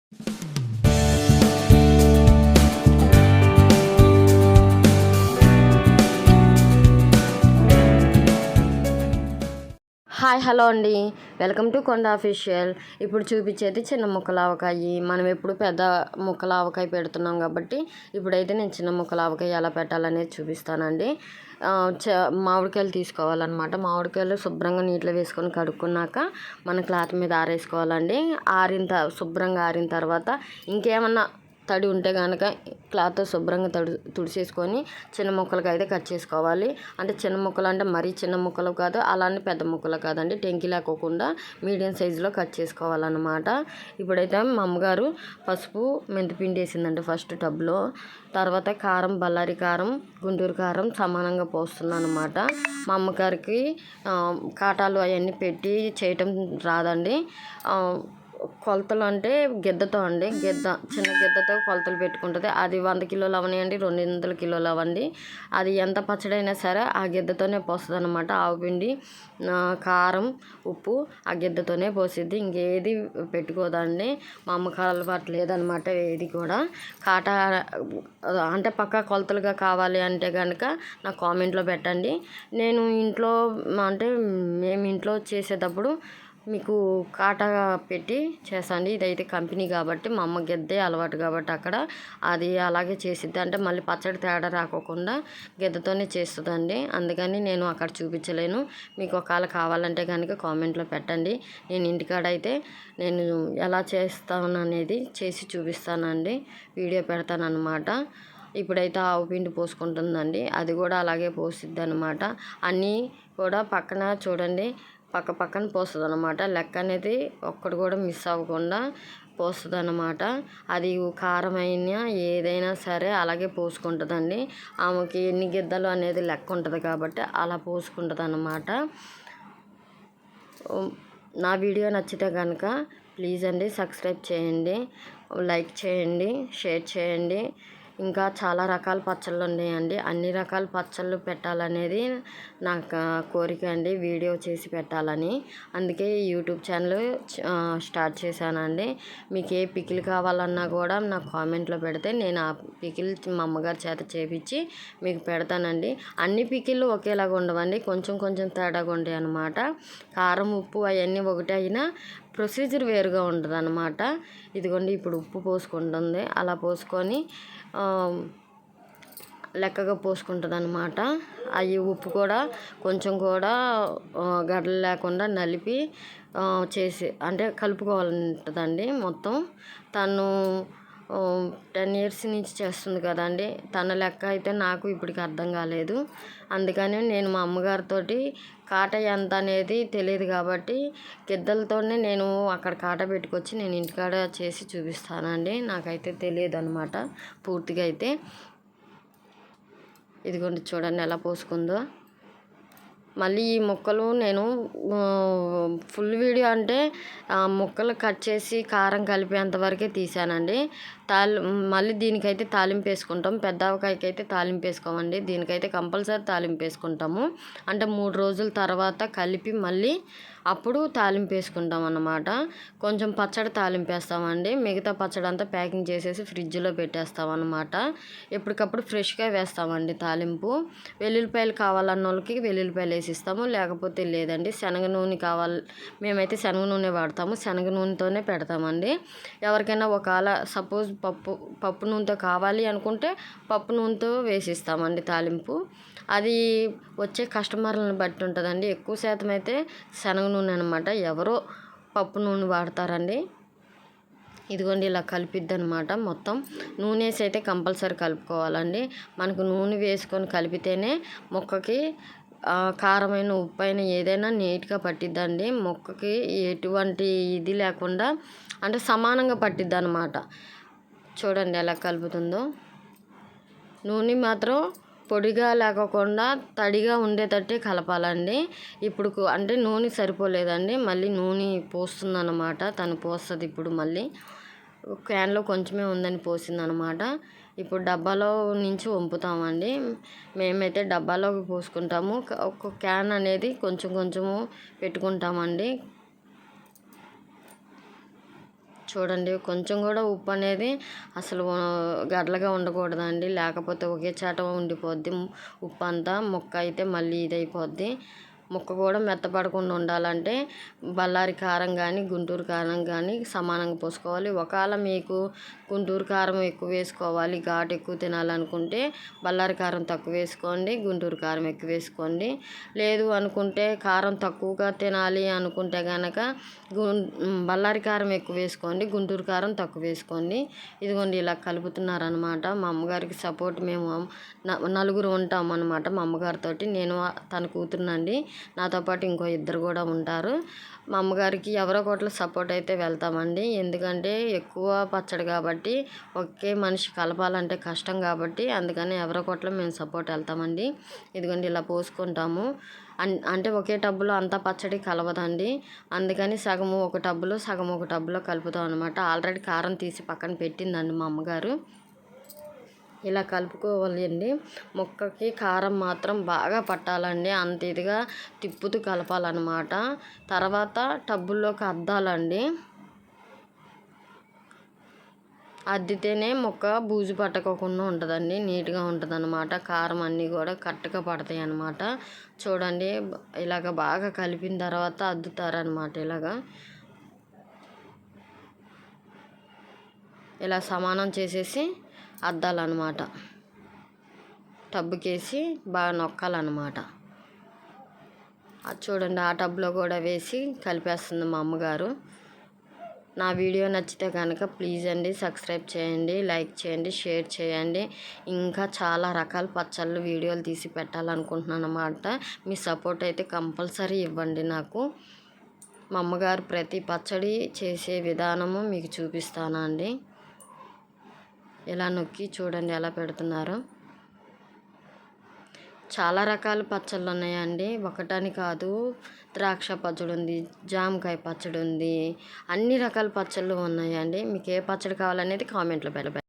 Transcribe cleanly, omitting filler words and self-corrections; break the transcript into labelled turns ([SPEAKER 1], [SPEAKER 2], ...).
[SPEAKER 1] Hi hello అండి, welcome to కొండ official. ఇప్పుడు చూపించేది చిన్న ముక్కల ఆవకాయ. మనం ఎప్పుడు పెద్ద ముక్కల ఆవకాయ పెడుతున్నాం కాబట్టి ఇప్పుడైతే నేను చిన్న ముక్కల ఆవకాయ ఎలా పెట్టాలనేది చూపిస్తానండి. మామిడికాయలు తీసుకోవాలన్నమాట. మామిడికాయలు శుభ్రంగా నీటిలో వేసుకొని కడుక్కున్నాక మన క్లాత్ మీద ఆరేసుకోవాలండి. శుభ్రంగా ఆరిన తర్వాత ఇంకేమన్నా తడి ఉంటే కనుక క్లాత్తో శుభ్రంగా తుడిచేసుకొని చిన్న ముక్కలుగా అయితే కట్ చేసుకోవాలి. అంటే చిన్న ముక్కలు అంటే మరీ చిన్న ముక్కలు కాదు, అలానే పెద్ద ముక్కలు కాదండి, టెంకి లేకోకుండా మీడియం సైజులో కట్ చేసుకోవాలన్నమాట. ఇప్పుడైతే మా అమ్మగారు పసుపు మెంతిపిండి వేసిందండి ఫస్ట్ టబ్లో. తర్వాత కారం, బళ్ళారి కారం, గుంటూరు కారం సమానంగా పోస్తుంది అనమాట. మా అమ్మగారికి కాటాలు అవన్నీ పెట్టి చేయటం రాదండి. కొలతలు అంటే గిద్దతో అండి, చిన్న గిద్దతో కొలతలు పెట్టుకుంటుంది. అది 100 కిలోలు అవనివ్వండి, 200 కిలోలు అవ్వండి, అది ఎంత పచ్చడైనా సరే ఆ గిద్దతోనే పోస్తుంది అనమాట. ఆవుపిండి, కారం, ఉప్పు ఆ గిద్దతోనే పోసిద్ది, ఇంకేది పెట్టుకోదండి. మా అమ్మకి అలవాటు లేదనమాట ఏది కూడా. కాటా అంటే పక్కా కొలతలుగా కావాలి అంటే కనుక నాకు కామెంట్లో పెట్టండి. నేను ఇంట్లో అంటే మేము ఇంట్లో చేసేటప్పుడు మీకు కాటా పెట్టి చేస్తాండి. ఇదైతే కంపెనీ కాబట్టి మా అమ్మ గెద్దే అలవాటు కాబట్టి అక్కడ అది అలాగే చేసిద్ది. అంటే మళ్ళీ పచ్చడి తేడా రాకోకుండా గెద్దతోనే చేస్తుందండి. అందుకని నేను అక్కడ చూపించలేను. మీకు ఒకవేళ కావాలంటే కనుక కామెంట్లో పెట్టండి. నేను ఇంటికాడ అయితే నేను ఎలా చేస్తాను అనేది చేసి చూపిస్తానండి, వీడియో పెడతానన్నమాట. ఇప్పుడైతే ఆవు పిండి పోసుకుంటుందండి, అది కూడా అలాగే పోసిద్ది అనమాట. అన్నీ కూడా పక్కన చూడండి, పక్కన పోస్తుంది అనమాట. లెక్క అనేది ఒక్కటి కూడా మిస్ అవ్వకుండా పోస్తుంది అనమాట. అది కారం అయినా ఏదైనా సరే అలాగే పోసుకుంటుందండి. ఆమెకి ఎన్ని గిద్దలు అనేది లెక్క ఉంటుంది కాబట్టి అలా పోసుకుంటుంది అన్నమాట. నా వీడియో నచ్చితే కనుక ప్లీజ్ అండి సబ్స్క్రైబ్ చేయండి, లైక్ చేయండి, షేర్ చేయండి. ఇంకా చాలా రకాల పచ్చళ్ళు ఉన్నాయండి. అన్ని రకాల పచ్చళ్ళు పెట్టాలనేది నాకు కోరిక అండి, వీడియో చేసి పెట్టాలని. అందుకే యూట్యూబ్ ఛానల్ స్టార్ట్ చేశానండి. మీకు ఏ పికిల్ కావాలన్నా కూడా నాకు కామెంట్లో పెడితే నేను ఆ పికిల్ మా అమ్మగారి చేత చేపించి మీకు పెడతానండి. అన్ని పికిళ్ళు ఒకేలాగా ఉండవండి, కొంచెం కొంచెం తేడాగా ఉంటాయి అన్నమాట. కారం, ఉప్పు అవన్నీ ఒకటే అయినా ప్రొసీజర్ వేరుగా ఉంటుంది అన్నమాట. ఇదిగోండి ఇప్పుడు ఉప్పు పోసుకుంటుంది, అలా పోసుకొని లెక్కగా పోసుకుంటుంది అనమాట. అవి ఉప్పు కూడా కొంచెం కూడా గడ్డలు లేకుండా నలిపి చేసి అంటే కలుపుకోవాలంటుందండి మొత్తం. తను 10 years నుంచి చేస్తుంది కదండి, తన లెక్క అయితే నాకు ఇప్పటికి అర్థం కాలేదు. అందుకని నేను మా అమ్మగారితోటి కాటా ఎంత అనేది తెలియదు కాబట్టి గిద్దలతోనే నేను అక్కడ కాటా పెట్టుకొచ్చి నేను ఇంటికాడ చేసి చూపిస్తానండి. నాకైతే తెలియదు అనమాట పూర్తిగా అయితే. ఇదిగోండి చూడండి ఎలా పోసుకుందో. మళ్ళీ ఈ ముక్కలు నేను ఫుల్ వీడియో అంటే ముక్కలు కట్ చేసి కారం కలిపేంతవరకే తీసానండి. మళ్ళీ దీనికైతే తాలింపు వేసుకుంటాం. పెద్ద ఆవకాయకి అయితే తాలింపు వేసుకోమండి, దీనికైతే కంపల్సరీ తాలింపు వేసుకుంటాము. అంటే 3 రోజుల తర్వాత కలిపి మళ్ళీ అప్పుడు తాలింపు వేసుకుంటాం అన్నమాట. కొంచెం పచ్చడి తాలింపు వేస్తామండి, మిగతా పచ్చడి అంతా ప్యాకింగ్ చేసేసి ఫ్రిడ్జ్లో పెట్టేస్తాం అన్నమాట. ఎప్పటికప్పుడు ఫ్రెష్గా వేస్తామండి తాలింపు. వెల్లుల్లిపాయలు కావాలన్న వాళ్ళకి వెల్లుల్లిపాయలు వేసిస్తాము, లేకపోతే లేదండి. శనగ నూనె మేమైతే శనగ నూనె వాడతాము, శనగ నూనెతోనే పెడతామండి. ఎవరికైనా ఒకవేళ సపోజ్ పప్పు నూనెతో కావాలి అనుకుంటే పప్పు నూనెతో వేసిస్తామండి తాలింపు. అది వచ్చే కస్టమర్లను బట్టి ఉంటుందండి. ఎక్కువ శాతం అయితే శనగ నూనె అనమాట, ఎవరో పప్పు నూనె వాడతారండి. ఇదిగోండి ఇలా కలిపిద్ది అనమాట. మొత్తం నూనె వేసి అయితే కంపల్సరీ కలుపుకోవాలండి. మనకు నూనె వేసుకొని కలిపితేనే మొక్కకి కారమైన, ఉప్పు అయినా ఏదైనా నీట్గా పట్టిద్దండి. మొక్కకి ఎటువంటి ఇది లేకుండా అంటే సమానంగా పట్టిద్ది అనమాట. చూడండి ఎలా కలుపుతుందో. నూనె మాత్రం పొడిగా లేకోకుండా తడిగా ఉండేటట్టే కలపాలండి. ఇప్పుడు అంటే నూనె సరిపోలేదండి, మళ్ళీ నూనె పోస్తుందన్నమాట. తను పోస్తుంది ఇప్పుడు మళ్ళీ. క్యాన్లో కొంచెమే ఉందని పోసిందనమాట. ఇప్పుడు డబ్బాలో నుంచి వంపుతామండి. మేమైతే డబ్బాలోకి పోసుకుంటాము. ఒక క్యాన్ అనేది కొంచెము పెట్టుకుంటామండి. చూడండి కొంచెం కూడా ఉప్పు అనేది అసలు గడ్డలుగా ఉండకూడదండి, లేకపోతే ఒకే చాట ఉండిపోద్ది ఉప్పు అంతా. ముక్క అయితే మళ్ళీ ఇదైపోద్ది. ముక్క కూడా మెత్తపడకుండా ఉండాలంటే బళ్ళారి కారం కానీ గుంటూరు కారం కానీ సమానంగా పోసుకోవాలి. ఒకవేళ మీకు గుంటూరు కారం ఎక్కువ వేసుకోవాలి, ఘాటు ఎక్కువ తినాలనుకుంటే బళ్ళారి కారం తక్కువ వేసుకోండి, గుంటూరు కారం ఎక్కువ వేసుకోండి. లేదు అనుకుంటే కారం తక్కువగా తినాలి అనుకుంటే కనుక బళ్ళారి కారం ఎక్కువ వేసుకోండి, గుంటూరు కారం తక్కువ వేసుకోండి. ఇదిగోండి ఇలా కలుపుతున్నారనమాట. మా అమ్మగారికి సపోర్ట్ మేము నలుగురు ఉంటాం అనమాట. మా అమ్మగారితో నేను తన కూతురునండి, నాతో పాటు ఇంకో ఇద్దరు కూడా ఉంటారు. మా అమ్మగారికి ఎవరో ఒకళ్ళు సపోర్ట్ అయితే వెళ్తామండి. ఎందుకంటే ఎక్కువ పచ్చడి కాబట్టి ఒకే మనిషి కలపాలంటే కష్టం కాబట్టి అందుకని ఎవరో ఒకళ్ళు మేము సపోర్ట్ వెళ్తామండి. ఇదిగోండి ఇలా పోసుకుంటాము. అంటే ఒకే టబ్బులో అంతా పచ్చడి కలవదండి, అందుకని సగము ఒక టబ్బులో సగం ఒక టబ్బులో కలుపుతాం అనమాట. ఆల్రెడీ కారం తీసి పక్కన పెట్టిందండి మా అమ్మగారు. ఇలా కలుపుకోవాలి అండి. ముక్కకి కారం మాత్రం బాగా పట్టాలండి, అంత ఇదిగా తిప్పుతూ కలపాలన్నమాట. తర్వాత టబ్బుల్లోకి అద్దాలండి. అద్దితేనే ముక్క బూజు పట్టకోకుండా ఉంటుందండి, నీట్గా ఉంటుంది అన్నమాట. కారం అన్నీ కూడా కరెక్ట్గా పడతాయి అన్నమాట. చూడండి ఇలాగ బాగా కలిపిన తర్వాత అద్దుతారనమాట. ఇలా సమానం చేసేసి అద్దాలన్నమాట. టబ్బుకేసి బాగా నొక్కాలన్నమాట. అది చూడండి ఆ టబ్లో కూడా వేసి కలిపేస్తుంది మా అమ్మగారు. నా వీడియో నచ్చితే కనుక ప్లీజ్ అండి సబ్స్క్రైబ్ చేయండి, లైక్ చేయండి, షేర్ చేయండి. ఇంకా చాలా రకాల పచ్చళ్ళు వీడియోలు తీసి పెట్టాలనుకుంటున్నాను అన్నమాట. మీ సపోర్ట్ అయితే కంపల్సరీ ఇవ్వండి నాకు. మా అమ్మగారు ప్రతి పచ్చడి చేసే విధానము మీకు చూపిస్తానండి. ఇలా నొక్కి చూడండి ఎలా పెడుతున్నారో. చాలా రకాల పచ్చళ్ళు ఉన్నాయండి, ఒకటని కాదు. ద్రాక్ష పచ్చడి ఉంది, జామకాయ పచ్చడి ఉంది, అన్ని రకాల పచ్చళ్ళు ఉన్నాయండి. మీకు ఏ పచ్చడి కావాలనేది కామెంట్లో పెట్టండి.